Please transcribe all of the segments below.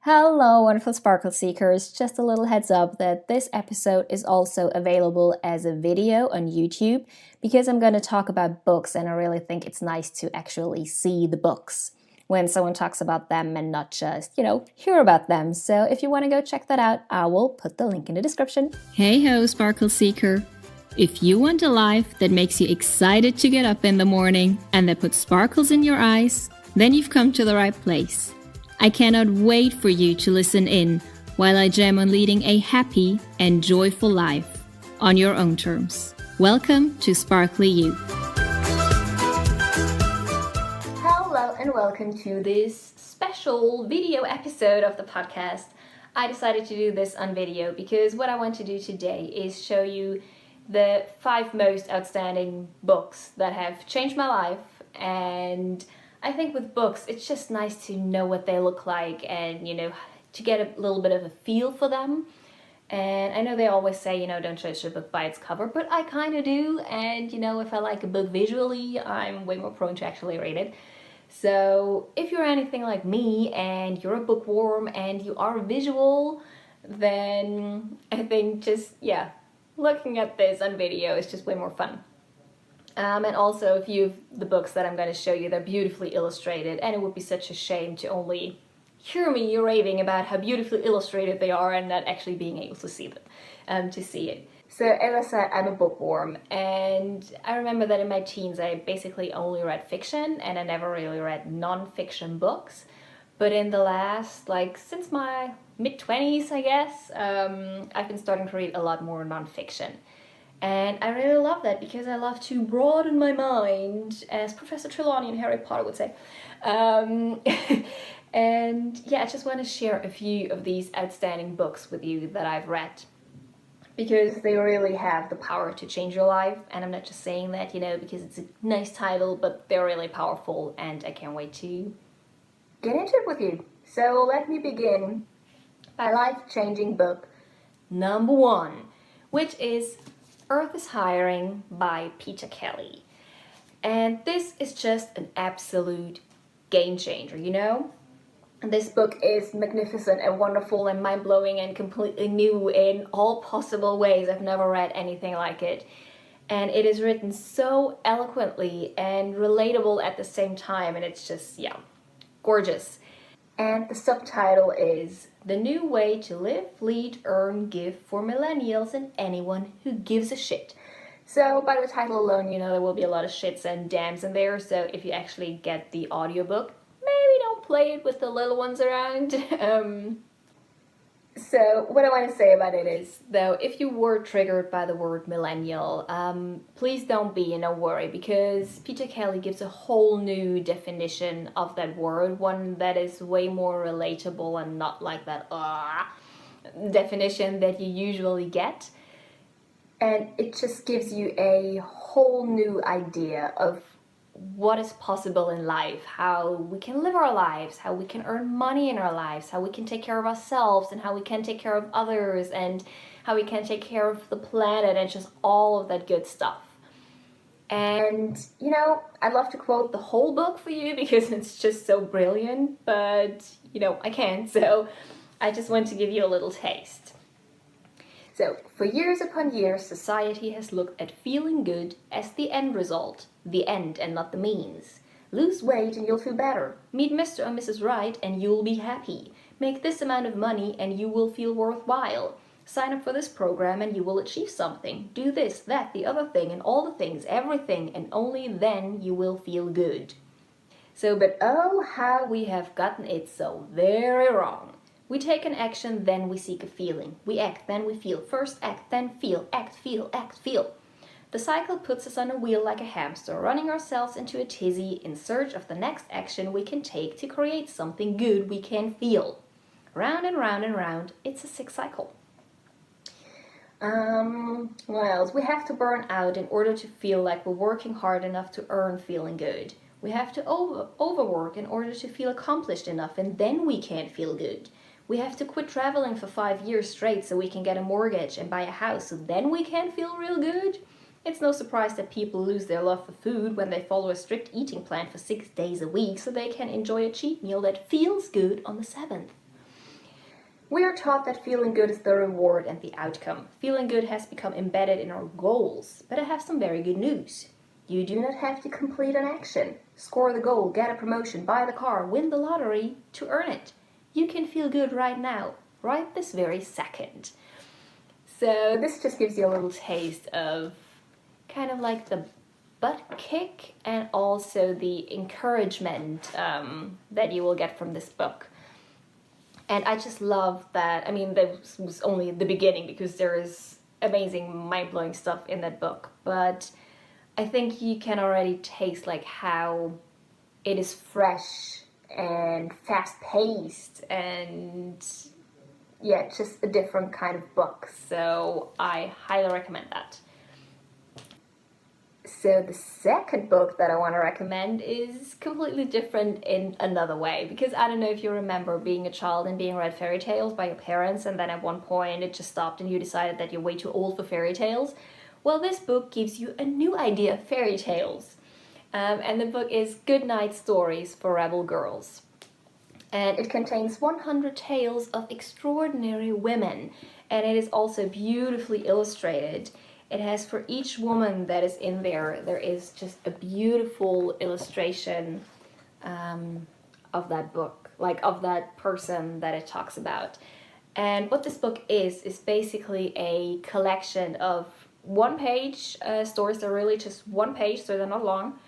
Hello, wonderful Sparkle Seekers. Just a little heads up that this episode is also available as a video on YouTube because I'm going to talk about books and I really think it's nice to actually see the books when someone talks about them and not just, hear about them. So if you want to go check that out, I will put the link in the description. Hey ho, Sparkle Seeker. If you want a life that makes you excited to get up in the morning and that puts sparkles in your eyes, then you've come to the right place. I cannot wait for you to listen in while I jam on leading a happy and joyful life on your own terms. Welcome to Sparkly You. Hello and welcome to this special video episode of the podcast. I decided to do this on video because what I want to do today is show you the 5 most outstanding books that have changed my life. And I think with books, it's just nice to know what they look like and, to get a little bit of a feel for them. And I know they always say, don't judge a book by its cover, but I kind of do. And, if I like a book visually, I'm way more prone to actually read it. So if you're anything like me and you're a bookworm and you are visual, then I think looking at this on video is just way more fun. And also, the books that I'm going to show you, they're beautifully illustrated, and it would be such a shame to only hear me raving about how beautifully illustrated they are and not actually being able to see them, to see it. So, as I said, I'm a bookworm, and I remember that in my teens I basically only read fiction, and I never really read non-fiction books. But in the last, since my mid-20s, I guess, I've been starting to read a lot more non-fiction. And I really love that because I love to broaden my mind, as Professor Trelawney in Harry Potter would say. I just want to share a few of these outstanding books with you that I've read, because they really have the power to change your life. And I'm not just saying that, because it's a nice title, but they're really powerful, and I can't wait to get into it with you. So let me begin by life-changing book number 1, which is Earth is Hiring by Peter Kelly. And this is just an absolute game changer, This book is magnificent and wonderful and mind-blowing and completely new in all possible ways. I've never read anything like it. And it is written so eloquently and relatable at the same time, and it's just, gorgeous. And the subtitle is The New Way to Live, Lead, Earn, Give for Millennials and Anyone Who Gives a Shit. So by the title alone, there will be a lot of shits and damns in there. So if you actually get the audiobook, maybe don't play it with the little ones around. So what I want to say about it is, though, if you were triggered by the word millennial, please don't be in a worry, because Peter Kelly gives a whole new definition of that word, one that is way more relatable and not like that definition that you usually get. And it just gives you a whole new idea of what is possible in life, how we can live our lives, how we can earn money in our lives, how we can take care of ourselves and how we can take care of others and how we can take care of the planet and just all of that good stuff. And, I'd love to quote the whole book for you because it's just so brilliant, but, I can't, so I just want to give you a little taste. So, for years upon years, society has looked at feeling good as the end result, the end and not the means. Lose weight and you'll feel better. Meet Mr. or Mrs. Right and you'll be happy. Make this amount of money and you will feel worthwhile. Sign up for this program and you will achieve something. Do this, that, the other thing, and all the things, everything, and only then you will feel good. So, but oh, how we have gotten it so very wrong. We take an action, then we seek a feeling. We act, then we feel. First act, then feel. Act, feel, act, feel. The cycle puts us on a wheel like a hamster, running ourselves into a tizzy in search of the next action we can take to create something good we can feel. Round and round and round, it's a sick cycle. What else? We have to burn out in order to feel like we're working hard enough to earn feeling good. We have to overwork in order to feel accomplished enough, and then we can't feel good. We have to quit traveling for 5 years straight so we can get a mortgage and buy a house, so then we can feel real good. It's no surprise that people lose their love for food when they follow a strict eating plan for 6 days a week so they can enjoy a cheat meal that feels good on the 7th. We are taught that feeling good is the reward and the outcome. Feeling good has become embedded in our goals, but I have some very good news. You do not have to complete an action, score the goal, get a promotion, buy the car, win the lottery to earn it. You can feel good right now, right this very second. So this just gives you a little taste of kind of like the butt kick and also the encouragement that you will get from this book. And I just love that. I mean, that was only the beginning because there is amazing, mind-blowing stuff in that book. But I think you can already taste like how it is fresh and fast-paced and yeah, just a different kind of book. So I highly recommend that. So the second book that I want to recommend is completely different in another way, because I don't know if you remember being a child and being read fairy tales by your parents, and then at one point it just stopped and you decided that you're way too old for fairy tales. Well, this book gives you a new idea of fairy tales. And the book is Good Night Stories for Rebel Girls. And it contains 100 tales of extraordinary women, and it is also beautifully illustrated. It has for each woman that is in there, there is just a beautiful illustration of that book, like of that person that it talks about. And what this book is basically a collection of one-page stories. They're really just one page, so they're not long,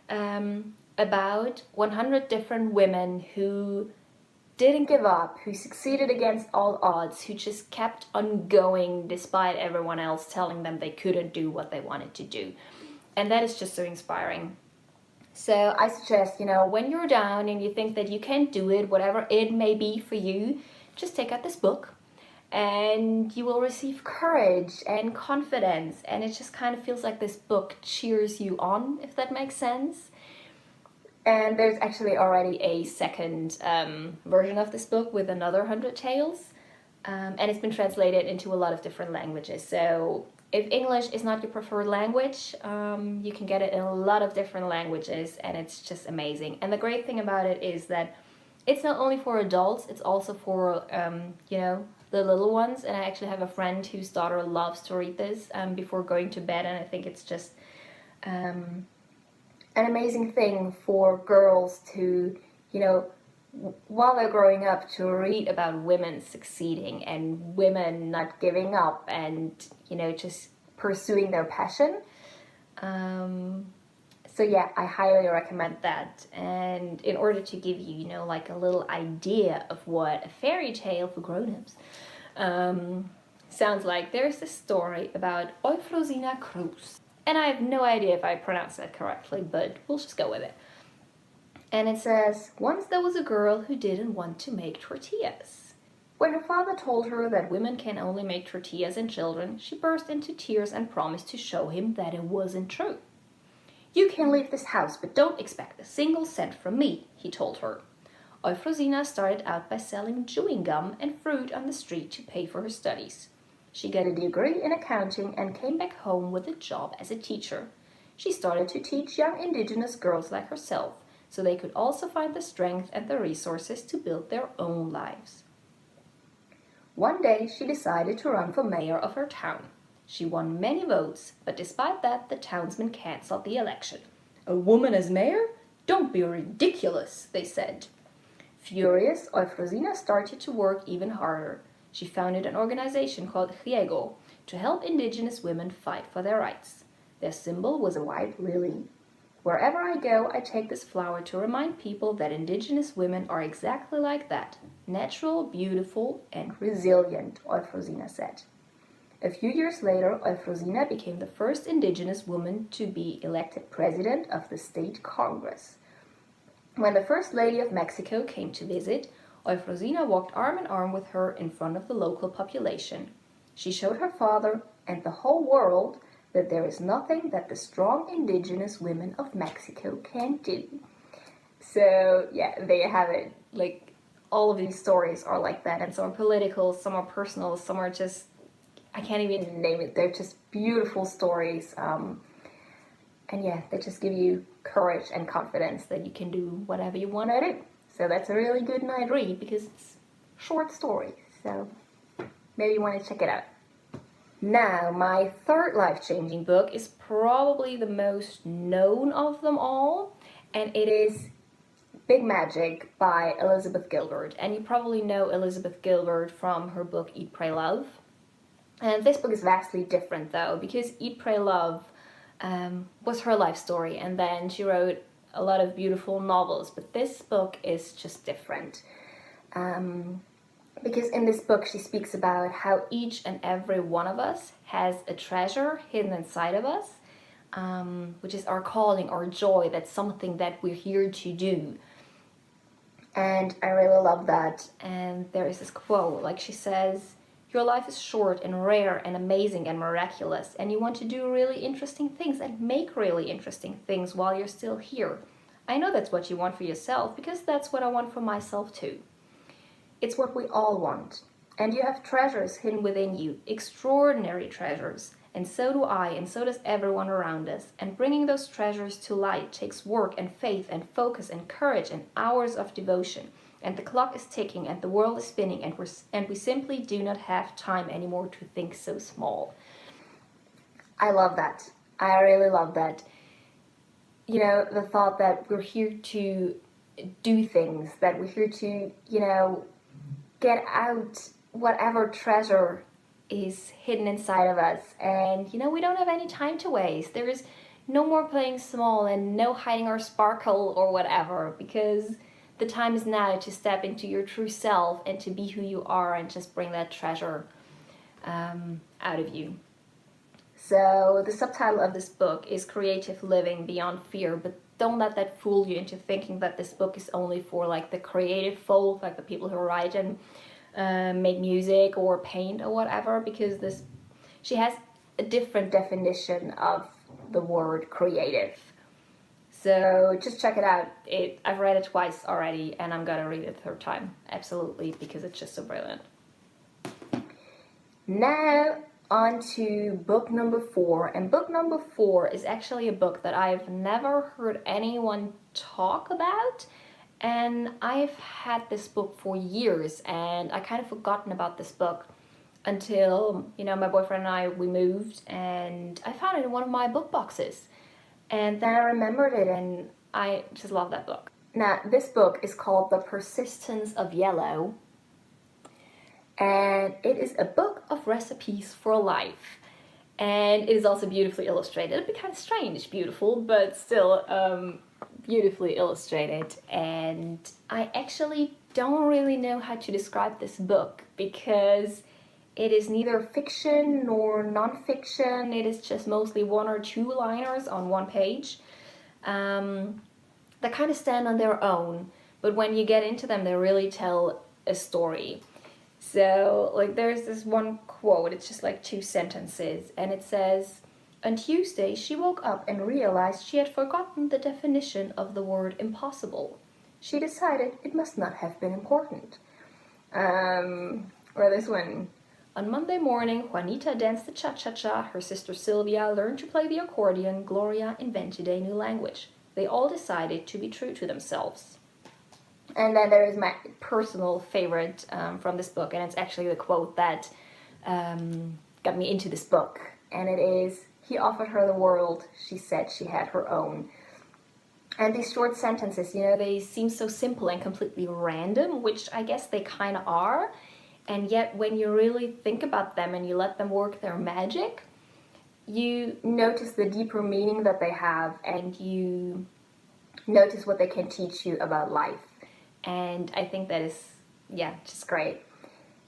about 100 different women who didn't give up, who succeeded against all odds, who just kept on going despite everyone else telling them they couldn't do what they wanted to do. And that is just so inspiring. So I suggest, when you're down and you think that you can't do it, whatever it may be for you, just take out this book and you will receive courage and confidence. And it just kind of feels like this book cheers you on, if that makes sense. And there's actually already a second version of this book with another 100 tales. And it's been translated into a lot of different languages. So if English is not your preferred language, you can get it in a lot of different languages, and it's just amazing. And the great thing about it is that it's not only for adults, it's also for, the little ones. And I actually have a friend whose daughter loves to read this before going to bed, and I think it's just an amazing thing for girls to, while they're growing up, to read about women succeeding and women not giving up and, just pursuing their passion. So yeah, I highly recommend that. And in order to give you, like a little idea of what a fairy tale for grown-ups sounds like, there's this story about Euphrosyne Kruse. And I have no idea if I pronounced that correctly, but we'll just go with it. And it says, once there was a girl who didn't want to make tortillas. When her father told her that women can only make tortillas and children, she burst into tears and promised to show him that it wasn't true. You can leave this house, but don't expect a single cent from me, he told her. Euphrosyne started out by selling chewing gum and fruit on the street to pay for her studies. She got a degree in accounting and came back home with a job as a teacher. She started to teach young indigenous girls like herself, so they could also find the strength and the resources to build their own lives. One day she decided to run for mayor of her town. She won many votes, but despite that, the townsmen cancelled the election. A woman as mayor? Don't be ridiculous, they said. Furious, Euphrosyne started to work even harder. She founded an organization called Riego to help indigenous women fight for their rights. Their symbol was a white lily. Wherever I go, I take this flower to remind people that indigenous women are exactly like that, natural, beautiful, and resilient, Euphrosyne said. A few years later, Euphrosyne became the first indigenous woman to be elected president of the state Congress. When the First Lady of Mexico came to visit, Euphrosyne walked arm in arm with her in front of the local population. She showed her father and the whole world that there is nothing that the strong indigenous women of Mexico can't do. So yeah, there you have it. Like, all of these stories are like that, and some are political, some are personal, some are just, I can't even name it. They're just beautiful stories. And yeah, they just give you courage and confidence that you can do whatever you want to do. So that's a really good night read because it's short stories. So maybe you want to check it out. Now, my third life-changing book is probably the most known of them all, and it is Big Magic by Elizabeth Gilbert. And you probably know Elizabeth Gilbert from her book Eat, Pray, Love. And this book is vastly different though, because Eat, Pray, Love was her life story, and then she wrote a lot of beautiful novels, but this book is just different. Because in this book she speaks about how each and every one of us has a treasure hidden inside of us, which is our calling, our joy, that's something that we're here to do. And I really love that. And there is this quote, like she says, "Your life is short and rare and amazing and miraculous, and you want to do really interesting things and make really interesting things while you're still here. I know that's what you want for yourself, because that's what I want for myself too. It's what we all want. And you have treasures hidden within you, extraordinary treasures. And so do I, and so does everyone around us. And bringing those treasures to light takes work and faith and focus and courage and hours of devotion. And the clock is ticking and the world is spinning, and we simply do not have time anymore to think so small." I love that. I really love that. You know, the thought that we're here to do things, that we're here to, get out whatever treasure is hidden inside of us. And, we don't have any time to waste. There is no more playing small and no hiding our sparkle or whatever, because the time is now to step into your true self and to be who you are and just bring that treasure out of you. So the subtitle of this book is Creative Living Beyond Fear, but don't let that fool you into thinking that this book is only for like the creative folk, like the people who write and make music or paint or whatever, because she has a different definition of the word creative. So just check it out. I've read it twice already, and I'm gonna read it a third time, absolutely, because it's just so brilliant. Now on to book number 4, and book number 4 is actually a book that I've never heard anyone talk about, and I've had this book for years, and I kind of forgotten about this book until, my boyfriend and I, we moved, and I found it in one of my book boxes, and then I remembered it, and I just love that book. Now, this book is called The Persistence of Yellow, and it is a book of recipes for life. And it is also beautifully illustrated. It'd be kind of strange, beautiful, but still beautifully illustrated. And I actually don't really know how to describe this book, because it is neither fiction nor non-fiction. It is just mostly 1 or 2 liners on one page that kind of stand on their own, but when you get into them, they really tell a story. So, there's this one quote, it's just 2 sentences, and it says, "On Tuesday, she woke up and realized she had forgotten the definition of the word impossible. She decided it must not have been important." Or this one, "On Monday morning, Juanita danced the cha-cha-cha, her sister Sylvia learned to play the accordion, Gloria invented a new language. They all decided to be true to themselves." And then there is my personal favorite from this book, and it's actually the quote that got me into this book. And it is, "He offered her the world, she said she had her own." And these short sentences, they seem so simple and completely random, which I guess they kind of are. And yet when you really think about them and you let them work their magic, you notice the deeper meaning that they have, and you notice what they can teach you about life. And I think that is, just great.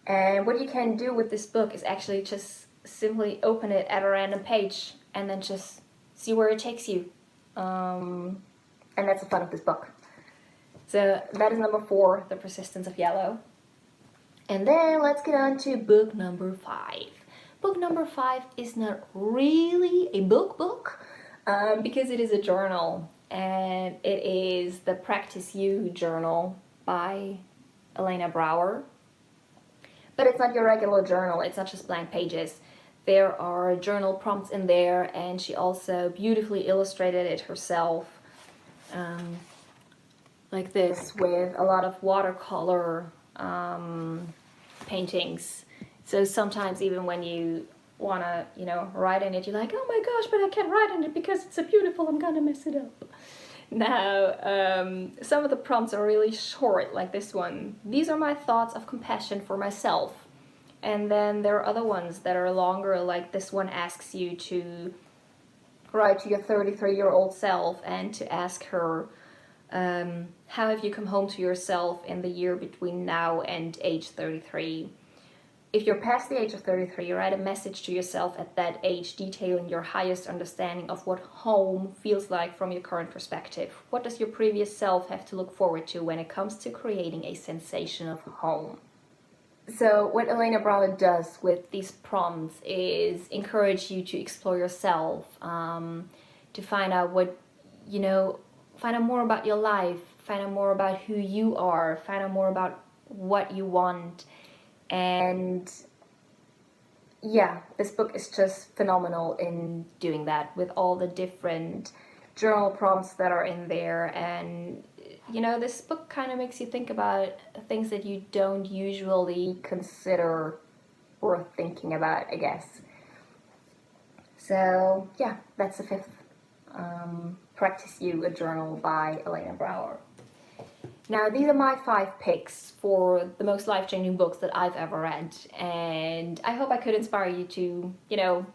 And what you can do with this book is actually just simply open it at a random page and then just see where it takes you. And that's the fun of this book. So that is number 4, The Persistence of Yellow. And then let's get on to book number 5. Book number 5 is not really a book, because it is a journal. And it is the Practice You journal by Elena Brower. But it's not your regular journal, it's not just blank pages. There are journal prompts in there, and she also beautifully illustrated it herself. Like this, with a lot of watercolor paintings. So sometimes even when you want to, write in it, you're like, oh my gosh, but I can't write in it because it's so beautiful, I'm gonna mess it up. Now, some of the prompts are really short, like this one. These are my thoughts of compassion for myself. And then there are other ones that are longer, like this one asks you to write to your 33-year-old self and to ask her, how have you come home to yourself in the year between now and age 33? If you're past the age of 33, write a message to yourself at that age detailing your highest understanding of what home feels like from your current perspective. What does your previous self have to look forward to when it comes to creating a sensation of home? So what Elena Brower does with these prompts is encourage you to explore yourself, to find out find out more about your life, find out more about who you are, find out more about what you want. And yeah, this book is just phenomenal in doing that with all the different journal prompts that are in there. And this book kind of makes you think about things that you don't usually consider or thinking about, I guess. So yeah, that's the fifth. Practice You a Journal by Elena Brower. Now, these are my 5 picks for the most life-changing books that I've ever read, and I hope I could inspire you to,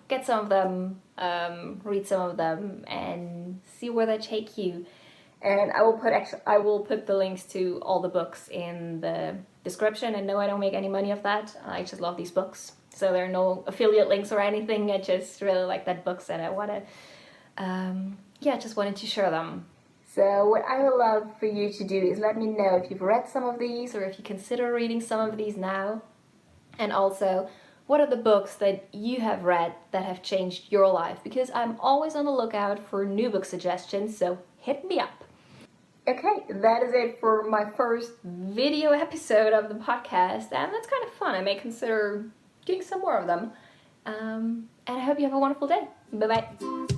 get some of them, read some of them, and see where they take you. And I will put the links to all the books in the description, and no, I don't make any money off that. I just love these books, so there are no affiliate links or anything. I just really like that books, and I just wanted to share them. So what I would love for you to do is let me know if you've read some of these or if you consider reading some of these now. And also, what are the books that you have read that have changed your life? Because I'm always on the lookout for new book suggestions, so hit me up. Okay, that is it for my first video episode of the podcast, and that's kind of fun. I may consider doing some more of them. And I hope you have a wonderful day. Bye-bye.